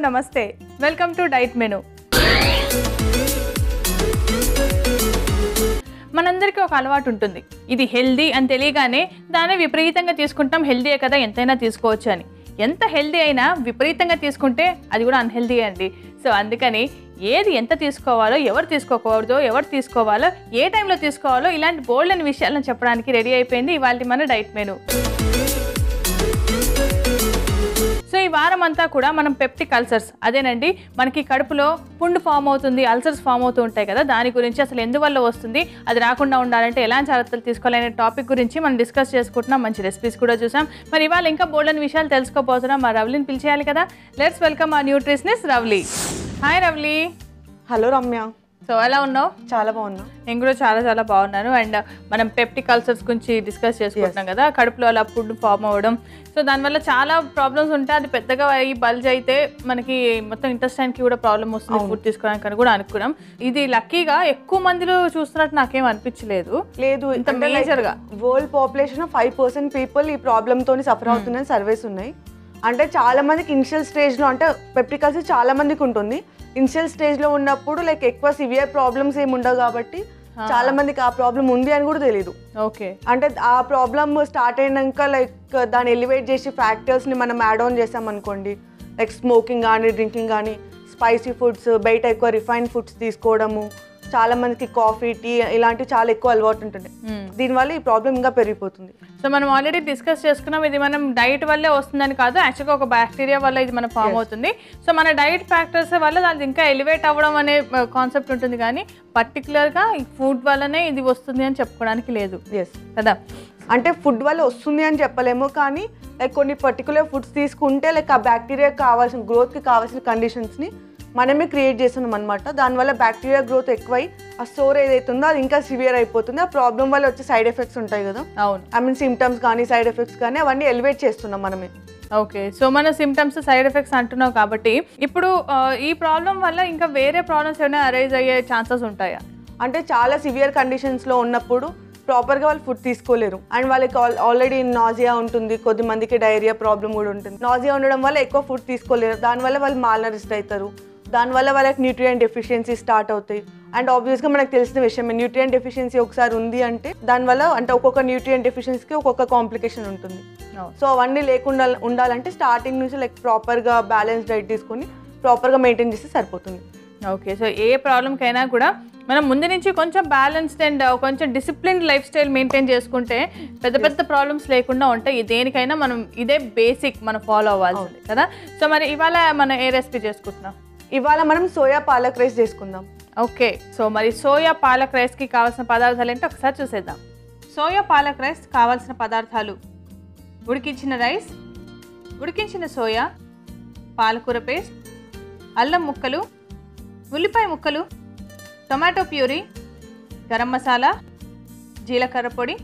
నమస్తే welcome to diet menu మనందరికీ ఒక అలవాటు ఉంటుంది ఇది హెల్దీ అని తెలియగానే దాన్ని విపరీతంగా తీసుకుంటాం హెల్దీయే కదా ఎంతైనా తీసుకోవచ్చు అని ఎంత హెల్దీ అయినా విపరీతంగా తీసుకుంటే అది కూడా అన్హెల్దీ అండి సో అందుకని ఏది ఎంత తీసుకోవాలో ఎవరు తీసుకోకూడదో ఎవరు తీసుకోవాలో ఏ టైంలో తీసుకోవాలో ఇలాంటి బోల్డ్ అనే విషయాలను చెప్పడానికి రెడీ అయిపోయింది ఇవాళ మన డైట్ మెనూ సో ఈ వారం అంతా కూడా మనం పెప్టిక్ అల్సర్స్ అదేనండి మనకి కడుపులో పుండు ఫామ్ అవుతుంది అల్సర్స్ ఫామ్ అవుతూ ఉంటాయి కదా దాని గురించి అసలు ఎందువల్ల వస్తుంది అది రాకుండా ఉండాలంటే ఎలాంటి జాగ్రత్తలు తీసుకోవాలనే టాపిక్ గురించి మనం డిస్కస్ చేసుకుంటున్నాం మంచి రెసిపీస్ కూడా చూసాం మరి ఇవాళ ఇంకా బోల్డెన్ విషయాలు తెలుసుకోబోతున్నాం మా రవ్లీని పిలిచేయాలి కదా లెట్స్ వెల్కమ్ ఆ nutritionist Ravli hi Ravli hello Ramya so ఎలా ఉన్నావు చాలా బాగున్నా నేను కూడా చాలా బాగున్నాను అండ్ మనం పెప్టిక్ అల్సర్స్ గురించి డిస్కస్ చేసుకుంటున్నాం కదా కడుపులో అలా ఫుడ్ ఫామ్ అవ్వడం సో దానివల్ల చాలా ప్రాబ్లమ్స్ ఉంటాయి అది పెద్దగా ఈ బల్జ్ అయితే మనకి మొత్తం ఇంటెస్టైన్కి కూడా ప్రాబ్లమ్ వస్తుంది ఫుడ్ తీసుకోవడానికి అని కూడా అనుకున్నాం ఇది లక్కీగా ఎక్కువ మందిలో చూస్తున్నట్టు నాకేం అనిపించలేదు లేదు ఇంత మేజర్గా వరల్డ్ పాపులేషన్ 5% పీపుల్ ఈ ప్రాబ్లమ్ తోని సఫర్ అవుతుందని సర్వేస్ ఉన్నాయి అంటే చాలా మందికి ఇనిషియల్ స్టేజ్లో అంటే పెప్టిక్ అల్సర్ చాలా మందికి ఉంటుంది ఇనిషియల్ స్టేజ్లో ఉన్నప్పుడు లైక్ ఎక్కువ సివియర్ ప్రాబ్లమ్స్ ఏమి ఉండవు కాబట్టి చాలా మందికి ఆ ప్రాబ్లం ఉంది అని కూడా తెలియదు ఓకే అంటే ఆ ప్రాబ్లమ్ స్టార్ట్ అయినాక లైక్ దాన్ని ఎలివేట్ చేసి ఫ్యాక్టర్స్ని మనం యాడ్ ఆన్ చేసాం అనుకోండి లైక్ స్మోకింగ్ కానీ డ్రింకింగ్ కానీ స్పైసీ ఫుడ్స్ బయట ఎక్కువ రిఫైన్డ్ ఫుడ్స్ తీసుకోవడము చాలా మందికి కాఫీ టీ ఇలాంటివి చాలా ఎక్కువ అలవాటు ఉంటుంది దీనివల్ల ఈ ప్రాబ్లం ఇంకా పెరిగిపోతుంది సో మనం ఆల్రెడీ డిస్కస్ చేసుకున్నాం ఇది మనం డైట్ వల్లే వస్తుందని కాదు యాక్చువల్గా ఒక బ్యాక్టీరియా వల్ల ఇది మన ఫామ్ అవుతుంది సో మన డైట్ ఫ్యాక్టర్స్ వల్ల దానికి ఇంకా ఎలివేట్ అవ్వడం అనే కాన్సెప్ట్ ఉంటుంది కానీ పర్టికులర్గా ఈ ఫుడ్ వల్లనే ఇది వస్తుంది అని చెప్పుకోవడానికి లేదు కదా అంటే ఫుడ్ వల్ల వస్తుంది అని చెప్పలేము కానీ లైక్ కొన్ని పర్టికులర్ ఫుడ్స్ తీసుకుంటే లైక్ ఆ బ్యాక్టీరియా కావాల్సిన గ్రోత్కి కావాల్సిన కండిషన్స్ని మనమే క్రియేట్ చేస్తున్నాం అనమాట దానివల్ల బ్యాక్టీరియా గ్రోత్ ఎక్కువై ఆ స్టోర్ ఏదైతే ఉందో అది ఇంకా సివియర్ అయిపోతుంది ఆ ప్రాబ్లం వల్ల వచ్చే సైడ్ ఎఫెక్ట్స్ ఉంటాయి కదా అవును ఐ మీన్ సిమ్టమ్స్ కానీ సైడ్ ఎఫెక్ట్స్ కానీ అవన్నీ ఎలివేట్ చేస్తున్నాం మనమే ఓకే సో మన సిమ్టమ్స్ సైడ్ ఎఫెక్ట్స్ అంటున్నావు కాబట్టి ఇప్పుడు ఈ ప్రాబ్లం వల్ల ఇంకా వేరే ప్రాబ్లమ్స్ ఏమైనా అరైజ్ అయ్యే ఛాన్సెస్ ఉంటాయా అంటే చాలా సివియర్ కండిషన్స్లో ఉన్నప్పుడు ప్రాపర్గా వాళ్ళు ఫుడ్ తీసుకోలేరు అండ్ వాళ్ళకి ఆల్రెడీ నాజియా ఉంటుంది కొద్దిమందికి డైరియా ప్రాబ్లం కూడా ఉంటుంది నాజియా ఉండడం వల్ల ఎక్కువ ఫుడ్ తీసుకోలేరు దానివల్ల వాళ్ళు మాల్నరిష్డ్ అవుతారు దానివల్ల వాళ్ళకి న్యూట్రియంట్ డెఫిషియన్సీ స్టార్ట్ అవుతాయి అండ్ ఆబ్వియస్గా మనకు తెలిసిన విషయం న్యూట్రియంట్ డెఫిషియన్సీ ఒకసారి ఉంది అంటే దానివల్ల అంటే ఒక్కొక్క న్యూట్రియంట్ డెఫిషియన్సీకి ఒక్కొక్క కాంప్లికేషన్ ఉంటుంది సో అవన్నీ లేకుండా ఉండాలంటే స్టార్టింగ్ నుంచి లైక్ ప్రాపర్గా బ్యాలెన్స్ డైట్ తీసుకొని ప్రాపర్గా మెయింటైన్ చేస్తే సరిపోతుంది ఓకే సో ఏ ప్రాబ్లంకైనా కూడా మనం ముందు నుంచి కొంచెం బ్యాలెన్స్డ్ అండ్ కొంచెం డిసిప్లిన్డ్ లైఫ్ స్టైల్ మెయింటైన్ చేసుకుంటే పెద్ద ప్రాబ్లమ్స్ లేకుండా ఉంటాయి దేనికైనా మనం ఇదే బేసిక్ మనం ఫాలో అవ్వాల్సింది కదా సో మరి ఇవాళ మనం ఏ రెసిపీ చేసుకుంటున్నాం ఇవాళ మనం సోయా పాలక్ రైస్ చేసుకుందాం ఓకే సో మరి సోయా పాలక్ రైస్కి కావాల్సిన పదార్థాలు ఏంటో ఒకసారి చూసేద్దాం సోయా పాలక్ రైస్ కావాల్సిన పదార్థాలు ఉడికించిన రైస్ ఉడికించిన సోయా పాలకూర పేస్ట్ అల్లం ముక్కలు ఉల్లిపాయ ముక్కలు టొమాటో ప్యూరీ గరం మసాలా జీలకర్ర పొడి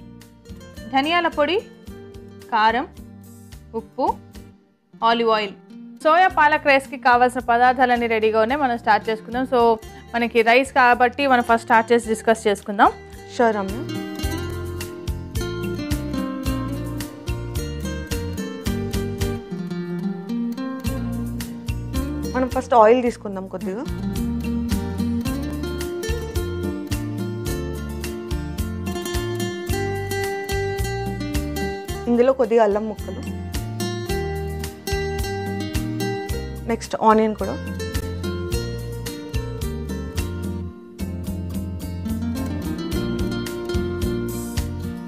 ధనియాల పొడి కారం ఉప్పు ఆలివ్ ఆయిల్ సోయా పాలక్ రైస్కి కావాల్సిన పదార్థాలన్నీ రెడీగా ఉన్నాయి మనం స్టార్ట్ చేసుకుందాం సో మనకి రైస్ కాబట్టి మనం ఫస్ట్ స్టార్ట్ చేసి డిస్కస్ చేసుకుందాం షూర్ అమ్మ మనం ఫస్ట్ ఆయిల్ తీసుకుందాం కొద్దిగా ఇందులో కొద్దిగా అల్లం ముక్కలు నెక్స్ట్ ఆనియన్ కూడా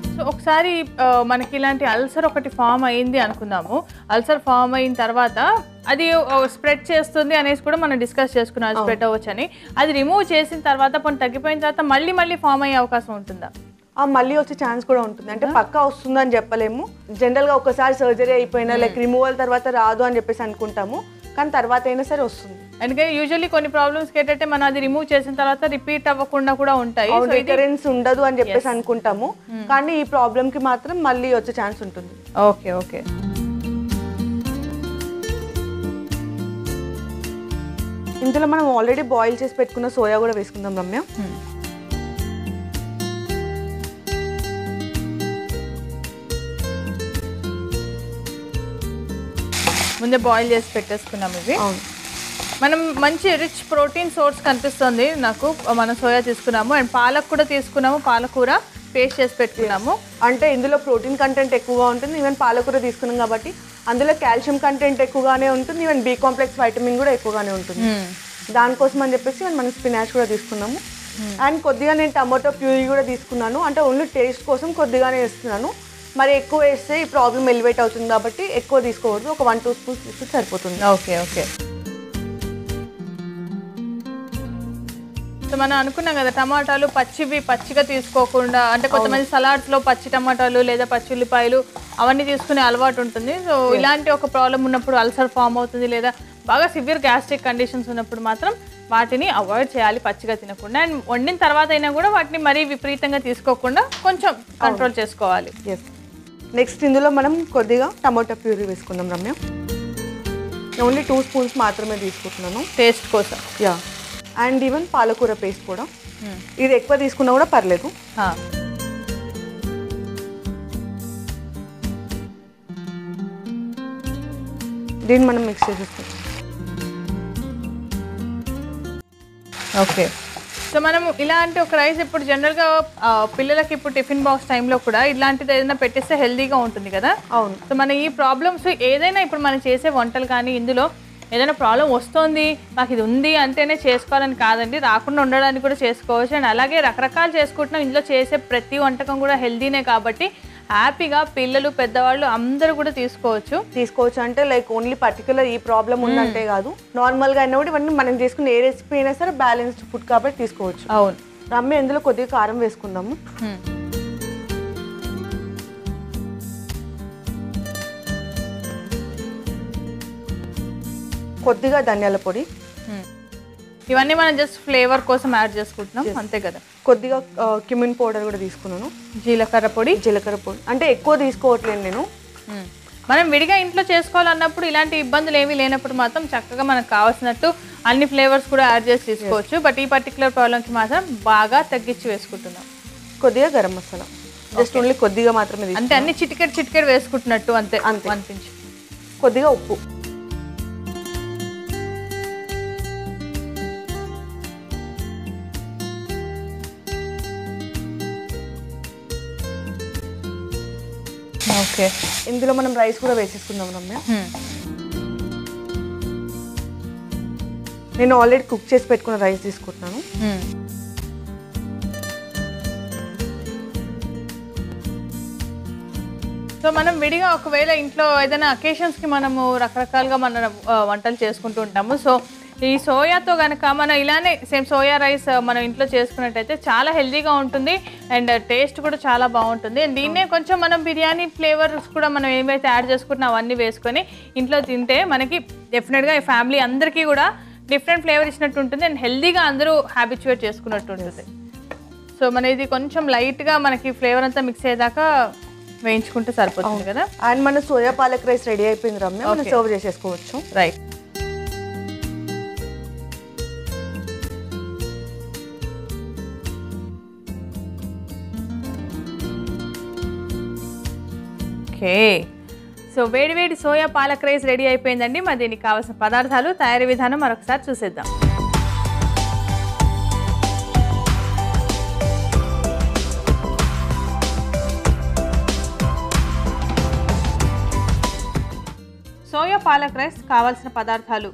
సో ఒకసారి మనకి ఇలాంటి అల్సర్ ఒకటి ఫామ్ అయింది అనుకుందాము అల్సర్ ఫామ్ అయిన తర్వాత అది స్ప్రెడ్ చేస్తుంది అనేసి కూడా మనం డిస్కస్ చేసుకున్నాం స్ప్రెడ్ అవ్వచ్చు అని అది రిమూవ్ చేసిన తర్వాత కొన్ని తగ్గిపోయిన తర్వాత మళ్ళీ ఫామ్ అయ్యే అవకాశం ఉంటుందా మళ్ళీ వచ్చే ఛాన్స్ కూడా ఉంటుంది అంటే పక్కా వస్తుందని చెప్పలేము జనరల్గా ఒకసారి సర్జరీ అయిపోయినా లైక్ రిమూవల్ తర్వాత రాదు అని చెప్పేసి అనుకుంటాము కానీ తర్వాత అయినా సరే వస్తుంది అందుకే యూజువల్లీ కొన్ని ప్రాబ్లమ్స్కి ఏంటంటే మనం అది రిమూవ్ చేసిన తర్వాత రిపీట్ అవ్వకుండా కూడా ఉంటాయి రికరెన్స్ ఉండదు అని చెప్పేసి అనుకుంటాము కానీ ఈ ప్రాబ్లంకి మాత్రం మళ్ళీ వచ్చే ఛాన్స్ ఉంటుంది ఓకే ఇందులో మనం ఆల్రెడీ బాయిల్ చేసి పెట్టుకున్న సోయా కూడా వేసుకుందాం రమ్య ముందే బాయిల్ చేసి పెట్టేసుకున్నాం ఇవి. అవును. మనం మంచి రిచ్ ప్రోటీన్ సోర్స్ కనిపిస్తుంది నాకు. మనం సోయా తీసుకున్నాము అండ్ పాలక్ కూడా తీసుకున్నాము, పాలకూర పేస్ట్ చేసి పెట్టుకున్నాము. అంటే ఇందులో ప్రోటీన్ కంటెంట్ ఎక్కువగా ఉంటుంది. ఈవెన్ పాలకూర తీసుకున్నాం కాబట్టి అందులో కాల్షియం కంటెంట్ ఎక్కువగానే ఉంటుంది. ఈవెన్ బి కాంప్లెక్స్ వైటమిన్ కూడా ఎక్కువగానే ఉంటుంది. దానికోసం అని చెప్పేసి మనం స్పినాచ్ కూడా తీసుకున్నాము. అండ్ కొద్దిగా నేను టమాటో ప్యూరీ కూడా తీసుకున్నాను. అంటే ఓన్లీ టేస్ట్ కోసం కొద్దిగానే వేస్తున్నాను. మరి ఎక్కువ వేస్తే ఈ ప్రాబ్లం ఎలివేట్ అవుతుంది కాబట్టి ఎక్కువ తీసుకోవద్దు. ఒక 1-2 స్పూన్స్ తీసుకుంటే సరిపోతుంది. Okay okay. సో మనం అనుకున్నాం కదా టమాటాలు పచ్చిగా తీసుకోకుండా, అంటే కొంతమంది సలాడ్స్లో పచ్చి టమాటాలు లేదా పచ్చి ఉల్లిపాయలు అవన్నీ తీసుకునే అలవాటు ఉంటుంది. సో ఇలాంటి ఒక ప్రాబ్లం ఉన్నప్పుడు అల్సర్ ఫామ్ అవుతుంది లేదా బాగా సివియర్ గ్యాస్ట్రిక్ కండిషన్స్ ఉన్నప్పుడు మాత్రం వాటిని అవాయిడ్ చేయాలి పచ్చిగా తినకుండా. అండ్ వండిన తర్వాత అయినా కూడా వాటిని మరీ విపరీతంగా తీసుకోకుండా కొంచెం కంట్రోల్ చేసుకోవాలి. ఎస్. నెక్స్ట్ ఇందులో మనం కొద్దిగా టమాటో ప్యూరీ వేసుకుందాం రమ్య. ఓన్లీ 2 స్పూన్స్ మాత్రమే తీసుకుంటున్నాను టేస్ట్ కోసం. యా. అండ్ ఈవెన్ పాలకూర పేస్ట్ కూడా ఇది ఎక్కువ తీసుకున్నా కూడా పర్లేదు. దీన్ని మనం మిక్స్ చేసేస్తాం. ఓకే. సో మనం ఇలాంటి ఒక రైస్ ఇప్పుడు జనరల్గా పిల్లలకి ఇప్పుడు టిఫిన్ బాక్స్ టైంలో కూడా ఇలాంటిది ఏదైనా పెట్టేస్తే హెల్తీగా ఉంటుంది కదా. అవును. సో మన ఈ ప్రాబ్లమ్స్ ఏదైనా ఇప్పుడు మనం చేసే వంటలు కానీ ఇందులో ఏదైనా ప్రాబ్లం వస్తుంది మాకు ఇది ఉంది అంటేనే చేసుకోవాలని కాదండి, రాకుండా ఉండడానికి కూడా చేసుకోవచ్చు. అండ్ అలాగే రకరకాలు చేసుకుంటున్నాం. ఇందులో చేసే ప్రతి వంటకం కూడా హెల్తీనే కాబట్టి హ్యాపీగా పిల్లలు పెద్దవాళ్ళు అందరూ కూడా తీసుకోవచ్చు. అంటే లైక్ ఓన్లీ పర్టికులర్ ఈ ప్రాబ్లం ఉందంటే కాదు, నార్మల్గా అయినా కూడా ఇవన్నీ మనం చేసుకున్న ఏ రెసిపీ అయినా సరే బ్యాలెన్స్డ్ ఫుడ్ కాబట్టి తీసుకోవచ్చు. అవును. రమ్య ఇందులో కొద్దిగా కారం వేసుకుందాము. కొద్దిగా ధనియాల పొడి. ఇవన్నీ మనం జస్ట్ ఫ్లేవర్ కోసం యాడ్ చేసుకుంటున్నాం అంతే కదా. కొద్దిగా క్యూమిన్ పౌడర్ కూడా తీసుకున్నాను. జీలకర్ర పొడి అంటే ఎక్కువ తీసుకోవట్లేదు నేను. మనం విడిగా ఇంట్లో చేసుకోవాలన్నప్పుడు ఇలాంటి ఇబ్బందులు ఏమీ లేనప్పుడు మాత్రం చక్కగా మనకు కావాల్సినట్టు అన్ని ఫ్లేవర్స్ కూడా యాడ్ చేసి తీసుకోవచ్చు. బట్ ఈ పర్టికులర్ ప్రాబ్లంకి మాత్రం బాగా తగ్గించి వేసుకుంటున్నాం. కొద్దిగా గరం మసాలా జస్ట్ ఓన్లీ కొద్దిగా మాత్రమే, అంటే అన్ని చిటికెట్ వేసుకుంటున్నట్టు అంతే అనిపించి. కొద్దిగా ఉప్పు. ఓకే. ఇందులో మనం రైస్ కూడా వేసేసుకుందాం రమ్య. నేను ఆల్రెడీ కుక్ చేసి పెట్టుకున్న రైస్ తీసుకుంటున్నాను. సో మనం విడిగా ఒకవేళ ఇంట్లో ఏదైనా అకేషన్స్కి మనము రకరకాలుగా మన వంటలు చేసుకుంటూ ఉంటాము. సో ఈ సోయాతో కనుక మనం ఇలానే సేమ్ సోయా రైస్ మనం ఇంట్లో చేసుకున్నట్టయితే చాలా హెల్తీగా ఉంటుంది అండ్ టేస్ట్ కూడా చాలా బాగుంటుంది. అండ్ దీన్నే కొంచెం మనం బిర్యానీ ఫ్లేవర్స్ కూడా మనం ఏవైతే యాడ్ చేసుకుంటున్నా అవన్నీ వేసుకొని ఇంట్లో తింటే మనకి డెఫినెట్గా ఈ ఫ్యామిలీ అందరికీ కూడా డిఫరెంట్ ఫ్లేవర్ ఇచ్చినట్టు ఉంటుంది అండ్ హెల్తీగా అందరూ హ్యాబిచ్యుయేట్ చేసుకున్నట్టు ఉంటుంది. సో మన ఇది కొంచెం లైట్గా మనకి ఫ్లేవర్ అంతా మిక్స్ అయ్యేదాకా వేయించుకుంటే సరిపోతుంది కదా. అండ్ మన సోయా పాలక్ రైస్ రెడీ అయిపోయింది రమ్య, మనం సర్వ్ చేసేసుకోవచ్చు. రైట్. ఓకే. సో వేడి సోయా పాలక్ రైస్ రెడీ అయిపోయిందండి. మరి దీనికి కావాల్సిన పదార్థాలు, తయారీ విధానం మరొకసారి చూసేద్దాం. సోయా పాలక్ రైస్ కావాల్సిన పదార్థాలు: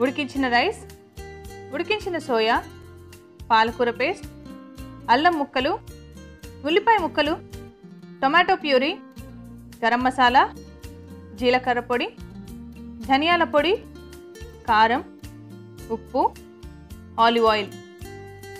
ఉడికించిన రైస్, ఉడికించిన సోయా, పాలకూర పేస్ట్, అల్లం ముక్కలు, ఉల్లిపాయ ముక్కలు, టొమాటో ప్యూరీ, గరం మసాలా, జీలకర్ర పొడి, ధనియాల పొడి, కారం, ఉప్పు, olive oil.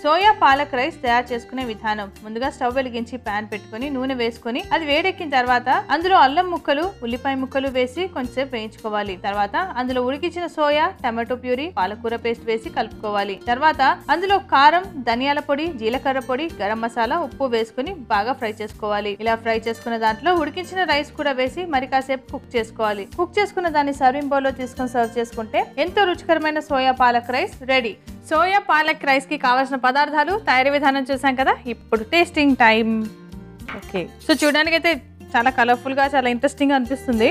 Soya palak rice తయారు చేసుకునే విధానం: ముందుగా స్టవ్ వెలిగించి ప్యాన్ పెట్టుకొని నూనె వేసుకొని అది వేడెక్కిన తర్వాత అందులో అల్లం ముక్కలు, ఉల్లిపాయ ముక్కలు వేసి కొంచెంసేపు వేయించుకోవాలి. తర్వాత అందులో ఉడికించిన సోయా, టమాటో ప్యూరీ, పాలకూర పేస్ట్ వేసి కలుపుకోవాలి. తర్వాత అందులో కారం, ధనియాల పొడి, జీలకర్ర పొడి, గరం మసాలా, ఉప్పు వేసుకుని బాగా ఫ్రై చేసుకోవాలి. ఇలా ఫ్రై చేసుకున్న దాంట్లో ఉడికించిన రైస్ కూడా వేసి మరి కాసేపు కుక్ చేసుకోవాలి. కుక్ చేసుకున్న దాన్ని సర్వింగ్ బౌల్ లో తీసుకొని సర్వ్ చేసుకుంటే ఎంతో రుచికరమైన soya palak rice ready. Soya palak rice కి కావాల్సిన పదార్థాలు, తయారీ విధానం చూసాం కదా. ఇప్పుడు టేస్టింగ్ టైం. ఓకే. సో చూడడానికి అయితే చాలా కలర్ఫుల్ గా, చాలా ఇంట్రెస్టింగ్ గా అనిపిస్తుంది.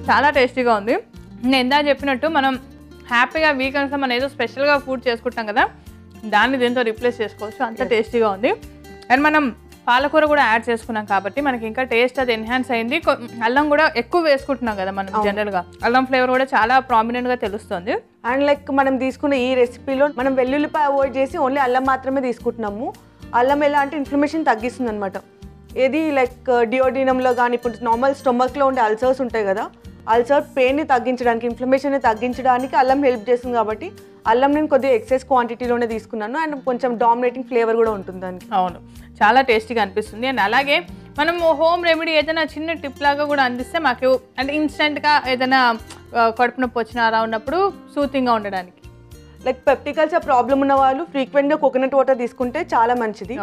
చాలా టేస్టీగా ఉంది. నేను ఇందా చెప్పినట్టు మనం హ్యాపీగా వీకెండ్స్ మనం ఏదో స్పెషల్గా ఫుడ్ చేసుకుంటాం కదా, దాన్ని దీంతో రీప్లేస్ చేసుకోవచ్చు. అంత టేస్టీగా ఉంది. అండ్ మనం పాలకూర కూడా యాడ్ చేసుకున్నాం కాబట్టి మనకి ఇంకా టేస్ట్ అది ఎన్హాన్స్ అయింది. అల్లం కూడా ఎక్కువ వేసుకుంటున్నాం కదా మనం జనరల్గా, అల్లం ఫ్లేవర్ కూడా చాలా ప్రామినెంట్గా తెలుస్తుంది. అండ్ లైక్ మనం తీసుకున్న ఈ రెసిపీలో మనం వెల్లుల్లిపాయ అవాయిడ్ చేసి ఓన్లీ అల్లం మాత్రమే తీసుకుంటున్నాము. అల్లం ఎలా అంటే ఇన్ఫ్లమేషన్ తగ్గిస్తుంది అనమాట. ఏది లైక్ డియోడినంలో కానీ ఇప్పుడు నార్మల్ స్టొమక్లో ఉండే అల్సర్స్ ఉంటాయి కదా, అల్సర్ పెయిన్ని తగ్గించడానికి, ఇన్ఫ్లమేషన్ని తగ్గించడానికి అల్లం హెల్ప్ చేస్తుంది. కాబట్టి అల్లం నేను కొద్దిగా ఎక్సెస్ క్వాంటిటీలోనే తీసుకున్నాను. అండ్ కొంచెం డామినేటింగ్ ఫ్లేవర్ కూడా ఉంటుంది దానికి. అవును, చాలా టేస్టీగా అనిపిస్తుంది. అండ్ అలాగే మనం హోమ్ రెమెడీ ఏదైనా చిన్న టిప్ లాగా కూడా అందిస్తే మాకు, అంటే ఇన్స్టెంట్గా ఏదైనా కడుపు నొప్పి వచ్చినా అలా ఉన్నప్పుడు సూతింగ్గా ఉండడానికి. లైక్ పెప్టిక్ అల్సర్ ప్రాబ్లం ఉన్న వాళ్ళు ఫ్రీక్వెంట్గా కోకోనట్ వాటర్ తీసుకుంటే చాలా మంచిది.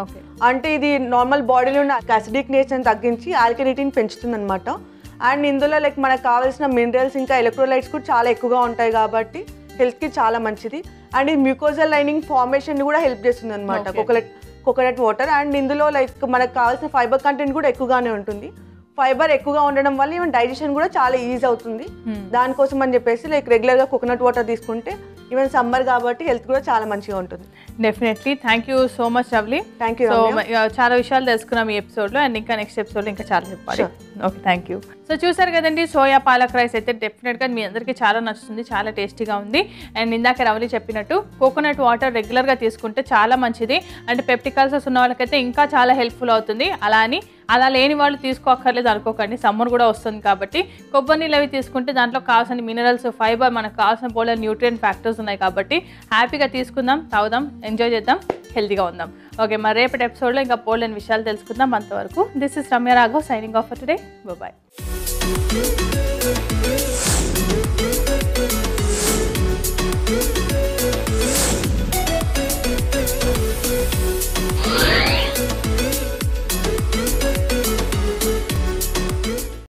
అంటే ఇది నార్మల్ బాడీలో ఉన్న అసిడిక్ నేచర్ని తగ్గించి ఆల్కలిటీని పెంచుతుంది అనమాట. అండ్ ఇందులో లైక్ మనకు కావాల్సిన మినరల్స్ ఇంకా ఎలక్ట్రోలైట్స్ కూడా చాలా ఎక్కువగా ఉంటాయి కాబట్టి హెల్త్కి చాలా మంచిది. అండ్ ఈ మ్యూకోజల్ లైనింగ్ ఫార్మేషన్ కూడా హెల్ప్ చేస్తుంది అనమాట కోకోనట్ వాటర్. అండ్ ఇందులో లైక్ మనకు కావాల్సిన ఫైబర్ కంటెంట్ కూడా ఎక్కువగానే ఉంటుంది. ఫైబర్ ఎక్కువగా ఉండడం వల్ల ఈవెన్ డైజెషన్ కూడా చాలా ఈజీ అవుతుంది. దానికోసం అని చెప్పేసి లైక్ రెగ్యులర్గా కోకోనట్ వాటర్ తీసుకుంటే ఈవెన్ సమ్మర్ కాబట్టి హెల్త్ కూడా చాలా మంచిగా ఉంటుంది. Definitely. Thank you so much lovely. Thank you. So చాలా విషయాలు తెలుసుకున్నాం ఈ ఎపిసోడ్లో, అండ్ ఇంకా నెక్స్ట్ ఎపిసోడ్లో ఇంకా చాలా చెప్పాలి. Okay, thank you. సో చూసారు కదండి, సోయా పాలక్ రైస్ అయితే డెఫినెట్గా మీ అందరికీ చాలా నచ్చుతుంది, చాలా టేస్టీగా ఉంది. అండ్ ఇందాక రవలి చెప్పినట్టు కోకోనట్ వాటర్ రెగ్యులర్గా తీసుకుంటే చాలా మంచిది. అంటే పెప్టిక్ అల్సర్స్ ఉన్న వాళ్ళకైతే ఇంకా చాలా హెల్ప్ఫుల్ అవుతుంది. అలా లేని వాళ్ళు తీసుకోక్కర్లేదు అనుకోకండి, సమ్మర్ కూడా వస్తుంది కాబట్టి. కొబ్బరి నీళ్ళు అవి తీసుకుంటే దాంట్లో కావాల్సిన మినరల్స్, ఫైబర్, మనకు కావాల్సిన పోలే న్యూట్రియన్ ఫ్యాక్టర్స్ ఉన్నాయి కాబట్టి హ్యాపీగా తీసుకుందాం, తాగుదాం, ఎంజాయ్ చేద్దాం, హెల్తీగా ఉందాం. ఓకే, మరి రేపటి ఎపిసోడ్లో ఇంకా పోలేని విషయాలు తెలుసుకుందాం. అంతవరకు this is Ramya Raghav signing off for today. Bye.